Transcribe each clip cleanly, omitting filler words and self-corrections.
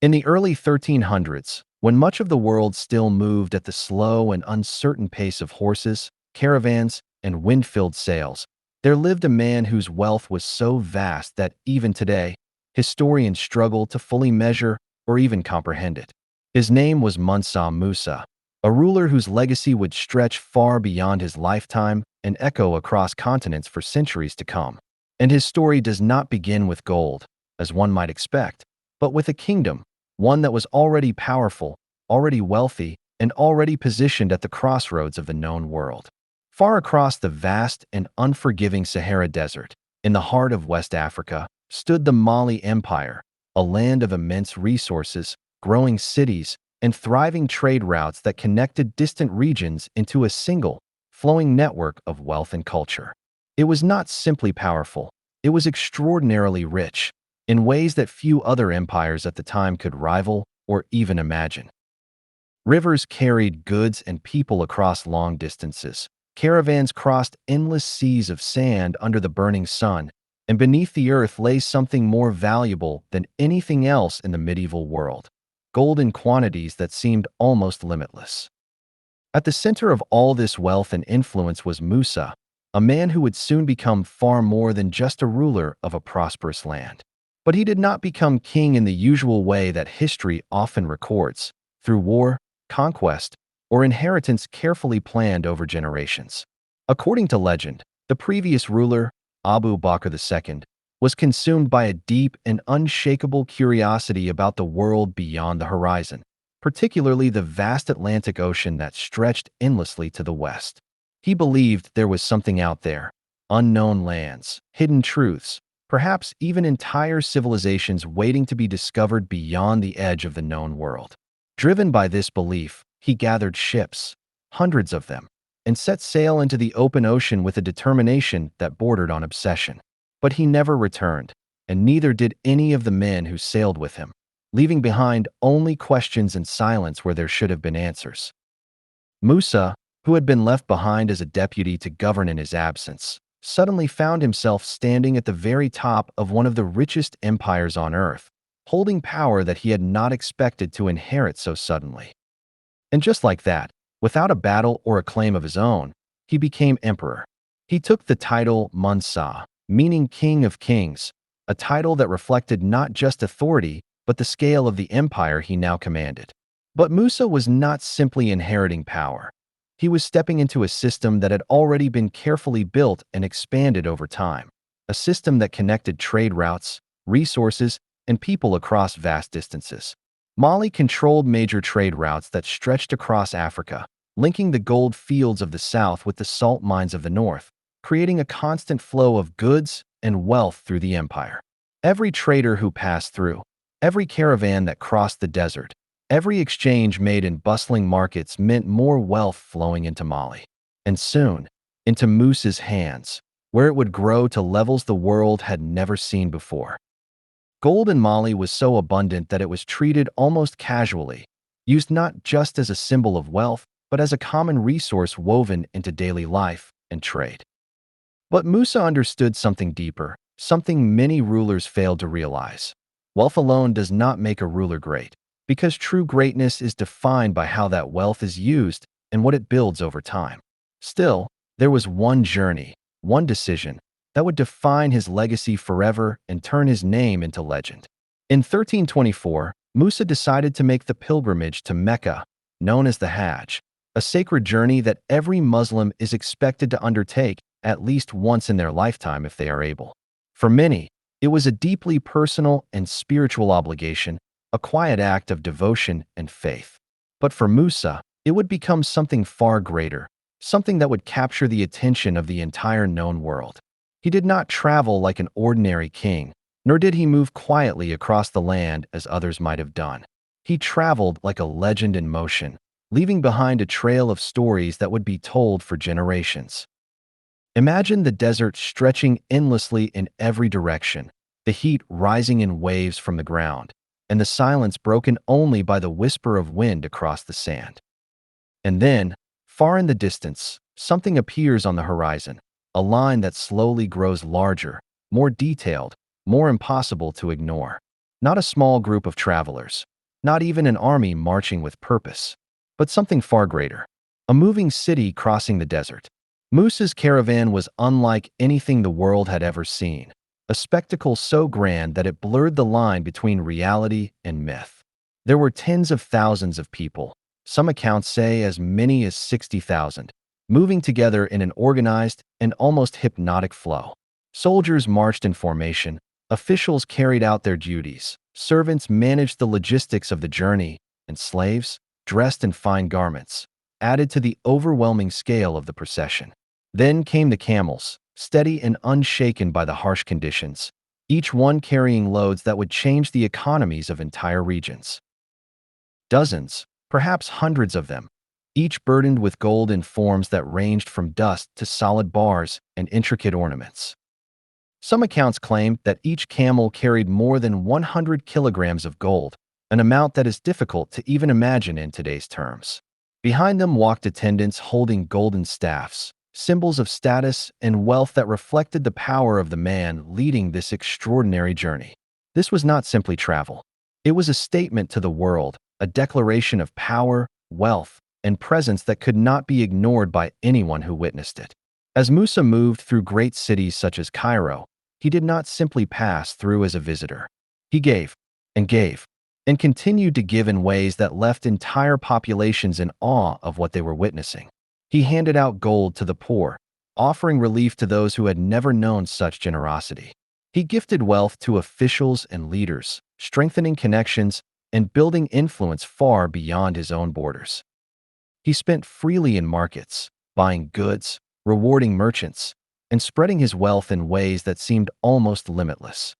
In the early 1300s, when much of the world still moved at the slow and uncertain pace of horses, caravans, and wind-filled sails, there lived a man whose wealth was so vast that even today, historians struggle to fully measure or even comprehend it. His name was Mansa Musa, a ruler whose legacy would stretch far beyond his lifetime and echo across continents for centuries to come. And his story does not begin with gold, as one might expect, but with a kingdom, one that was already powerful, already wealthy, and already positioned at the crossroads of the known world. Far across the vast and unforgiving Sahara Desert, in the heart of West Africa, stood the Mali Empire, a land of immense resources, growing cities, and thriving trade routes that connected distant regions into a single, flowing network of wealth and culture. It was not simply powerful, it was extraordinarily rich, in ways that few other empires at the time could rival or even imagine. Rivers carried goods and people across long distances. Caravans crossed endless seas of sand under the burning sun, and beneath the earth lay something more valuable than anything else in the medieval world: gold in quantities that seemed almost limitless. At the center of all this wealth and influence was Musa, a man who would soon become far more than just a ruler of a prosperous land. But he did not become king in the usual way that history often records, through war, conquest, or inheritance carefully planned over generations. According to legend, the previous ruler, Abu Bakr II, was consumed by a deep and unshakable curiosity about the world beyond the horizon, particularly the vast Atlantic Ocean that stretched endlessly to the west. He believed there was something out there, unknown lands, hidden truths, perhaps even entire civilizations waiting to be discovered beyond the edge of the known world. Driven by this belief, he gathered ships, hundreds of them, and set sail into the open ocean with a determination that bordered on obsession. But he never returned, and neither did any of the men who sailed with him, leaving behind only questions and silence where there should have been answers. Musa, who had been left behind as a deputy to govern in his absence, suddenly found himself standing at the very top of one of the richest empires on earth, holding power that he had not expected to inherit so suddenly. And just like that, without a battle or a claim of his own, he became emperor. He took the title Mansa, meaning King of Kings, a title that reflected not just authority, but the scale of the empire he now commanded. But Musa was not simply inheriting power. He was stepping into a system that had already been carefully built and expanded over time, a system that connected trade routes, resources, and people across vast distances. Mali controlled major trade routes that stretched across Africa, linking the gold fields of the south with the salt mines of the north, creating a constant flow of goods and wealth through the empire. Every trader who passed through, every caravan that crossed the desert, every exchange made in bustling markets meant more wealth flowing into Mali. And soon, into Musa's hands, where it would grow to levels the world had never seen before. Gold in Mali was so abundant that it was treated almost casually, used not just as a symbol of wealth, but as a common resource woven into daily life and trade. But Musa understood something deeper, something many rulers failed to realize. Wealth alone does not make a ruler great, because true greatness is defined by how that wealth is used and what it builds over time. Still, there was one journey, one decision, that would define his legacy forever and turn his name into legend. In 1324, Musa decided to make the pilgrimage to Mecca, known as the Hajj, a sacred journey that every Muslim is expected to undertake at least once in their lifetime if they are able. For many, it was a deeply personal and spiritual obligation, a quiet act of devotion and faith. But for Musa, it would become something far greater, something that would capture the attention of the entire known world. He did not travel like an ordinary king, nor did he move quietly across the land as others might have done. He traveled like a legend in motion, leaving behind a trail of stories that would be told for generations. Imagine the desert stretching endlessly in every direction, the heat rising in waves from the ground, and the silence broken only by the whisper of wind across the sand. And then, far in the distance, something appears on the horizon, a line that slowly grows larger, more detailed, more impossible to ignore. Not a small group of travelers, not even an army marching with purpose, but something far greater. A moving city crossing the desert. Musa's caravan was unlike anything the world had ever seen, a spectacle so grand that it blurred the line between reality and myth. There were tens of thousands of people, some accounts say as many as 60,000, moving together in an organized and almost hypnotic flow. Soldiers marched in formation, officials carried out their duties, servants managed the logistics of the journey, and slaves, dressed in fine garments, added to the overwhelming scale of the procession. Then came the camels, steady and unshaken by the harsh conditions, each one carrying loads that would change the economies of entire regions. Dozens, perhaps hundreds of them, each burdened with gold in forms that ranged from dust to solid bars and intricate ornaments. Some accounts claim that each camel carried more than 100 kilograms of gold, an amount that is difficult to even imagine in today's terms. Behind them walked attendants holding golden staffs, symbols of status and wealth that reflected the power of the man leading this extraordinary journey. This was not simply travel. It was a statement to the world, a declaration of power, wealth, and presence that could not be ignored by anyone who witnessed it. As Musa moved through great cities such as Cairo, he did not simply pass through as a visitor. He gave, and continued to give in ways that left entire populations in awe of what they were witnessing. He handed out gold to the poor, offering relief to those who had never known such generosity. He gifted wealth to officials and leaders, strengthening connections and building influence far beyond his own borders. He spent freely in markets, buying goods, rewarding merchants, and spreading his wealth in ways that seemed almost limitless.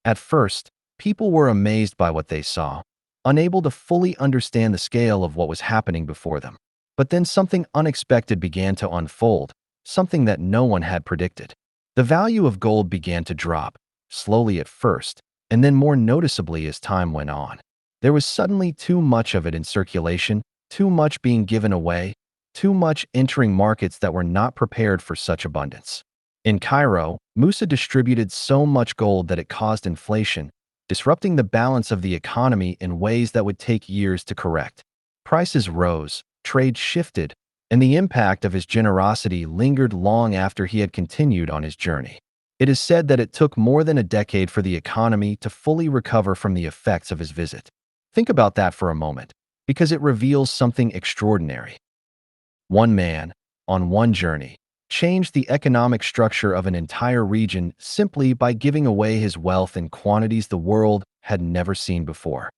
At first, people were amazed by what they saw, unable to fully understand the scale of what was happening before them. But then something unexpected began to unfold, something that no one had predicted. The value of gold began to drop, slowly at first, and then more noticeably as time went on. There was suddenly too much of it in circulation, too much being given away, too much entering markets that were not prepared for such abundance. In Cairo, Musa distributed so much gold that it caused inflation, disrupting the balance of the economy in ways that would take years to correct. Prices rose, trade shifted, and the impact of his generosity lingered long after he had continued on his journey. It is said that it took more than a decade for the economy to fully recover from the effects of his visit. Think about that for a moment, because it reveals something extraordinary. One man, on one journey, changed the economic structure of an entire region simply by giving away his wealth in quantities the world had never seen before.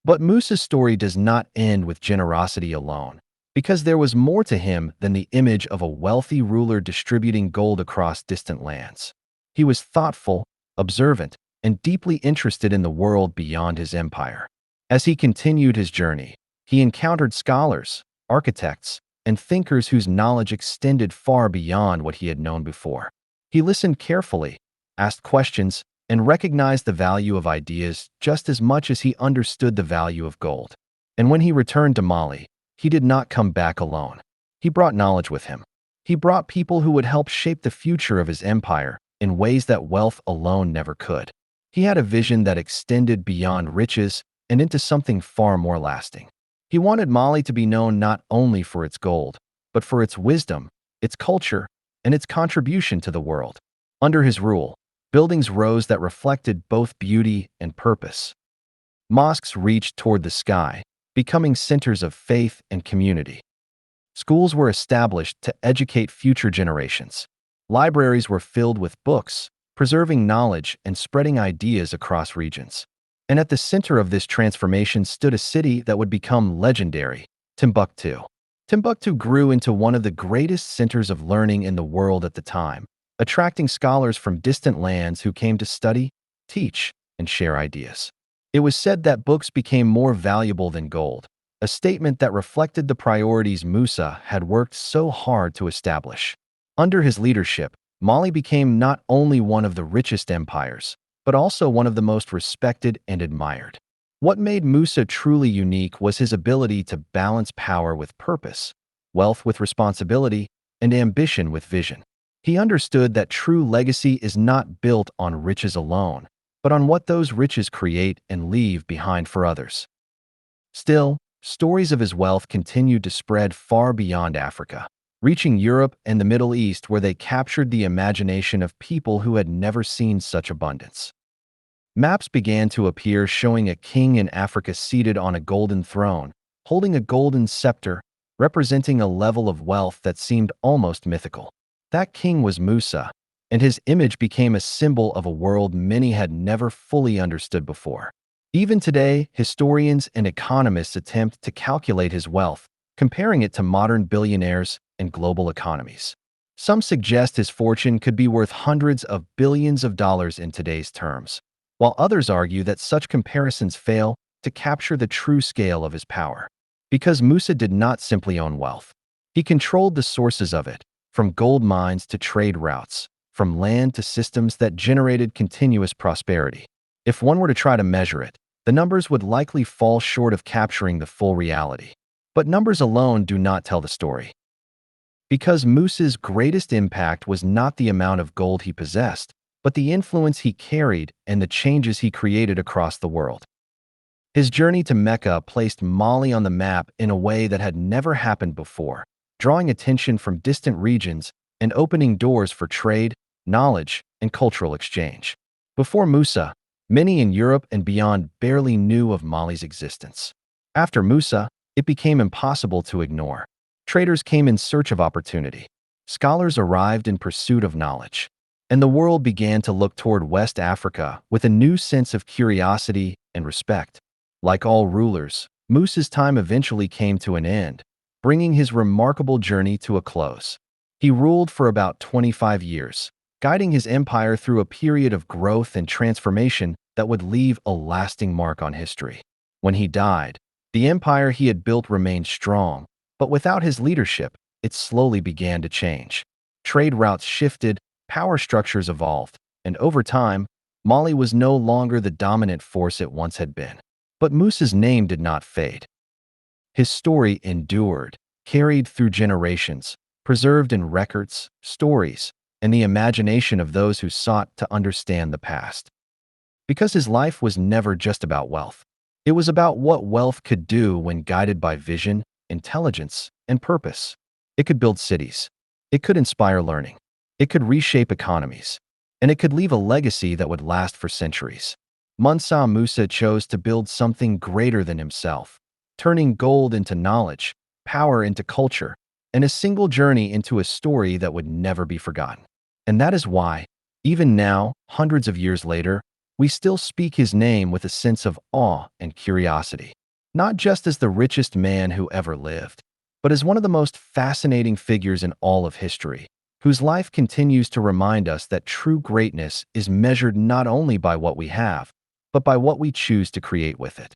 But Musa's story does not end with generosity alone, because there was more to him than the image of a wealthy ruler distributing gold across distant lands. He was thoughtful, observant, and deeply interested in the world beyond his empire. As he continued his journey, he encountered scholars, architects, and thinkers whose knowledge extended far beyond what he had known before. He listened carefully, asked questions, and recognized the value of ideas just as much as he understood the value of gold. And when he returned to Mali, he did not come back alone. He brought knowledge with him. He brought people who would help shape the future of his empire in ways that wealth alone never could. He had a vision that extended beyond riches and into something far more lasting. He wanted Mali to be known not only for its gold, but for its wisdom, its culture, and its contribution to the world. Under his rule, buildings rose that reflected both beauty and purpose. Mosques reached toward the sky, becoming centers of faith and community. Schools were established to educate future generations. Libraries were filled with books, preserving knowledge and spreading ideas across regions. And at the center of this transformation stood a city that would become legendary, Timbuktu. Timbuktu grew into one of the greatest centers of learning in the world at the time, attracting scholars from distant lands who came to study, teach, and share ideas. It was said that books became more valuable than gold, a statement that reflected the priorities Musa had worked so hard to establish. Under his leadership, Mali became not only one of the richest empires, but also one of the most respected and admired. What made Musa truly unique was his ability to balance power with purpose, wealth with responsibility, and ambition with vision. He understood that true legacy is not built on riches alone, but on what those riches create and leave behind for others. Still, stories of his wealth continued to spread far beyond Africa, reaching Europe and the Middle East, where they captured the imagination of people who had never seen such abundance. Maps began to appear showing a king in Africa seated on a golden throne, holding a golden scepter, representing a level of wealth that seemed almost mythical. That king was Musa, and his image became a symbol of a world many had never fully understood before. Even today, historians and economists attempt to calculate his wealth, comparing it to modern billionaires and global economies. Some suggest his fortune could be worth hundreds of billions of dollars in today's terms, while others argue that such comparisons fail to capture the true scale of his power. Because Musa did not simply own wealth. He controlled the sources of it, from gold mines to trade routes, from land to systems that generated continuous prosperity. If one were to try to measure it, the numbers would likely fall short of capturing the full reality. But numbers alone do not tell the story. Because Musa's greatest impact was not the amount of gold he possessed, but the influence he carried and the changes he created across the world. His journey to Mecca placed Mali on the map in a way that had never happened before, drawing attention from distant regions and opening doors for trade, knowledge, and cultural exchange. Before Musa, many in Europe and beyond barely knew of Mali's existence. After Musa, it became impossible to ignore. Traders came in search of opportunity. Scholars arrived in pursuit of knowledge. And the world began to look toward West Africa with a new sense of curiosity and respect. Like all rulers, Musa's time eventually came to an end, bringing his remarkable journey to a close. He ruled for about 25 years, guiding his empire through a period of growth and transformation that would leave a lasting mark on history. When he died, the empire he had built remained strong, but without his leadership, it slowly began to change. Trade routes shifted, power structures evolved, and over time, Mali was no longer the dominant force it once had been. But Musa's name did not fade. His story endured, carried through generations, preserved in records, stories, and the imagination of those who sought to understand the past. Because his life was never just about wealth. It was about what wealth could do when guided by vision, intelligence, and purpose. It could build cities. It could inspire learning. It could reshape economies. And it could leave a legacy that would last for centuries. Mansa Musa chose to build something greater than himself, turning gold into knowledge, power into culture, and a single journey into a story that would never be forgotten. And that is why, even now, hundreds of years later, we still speak his name with a sense of awe and curiosity. Not just as the richest man who ever lived, but as one of the most fascinating figures in all of history, whose life continues to remind us that true greatness is measured not only by what we have, but by what we choose to create with it.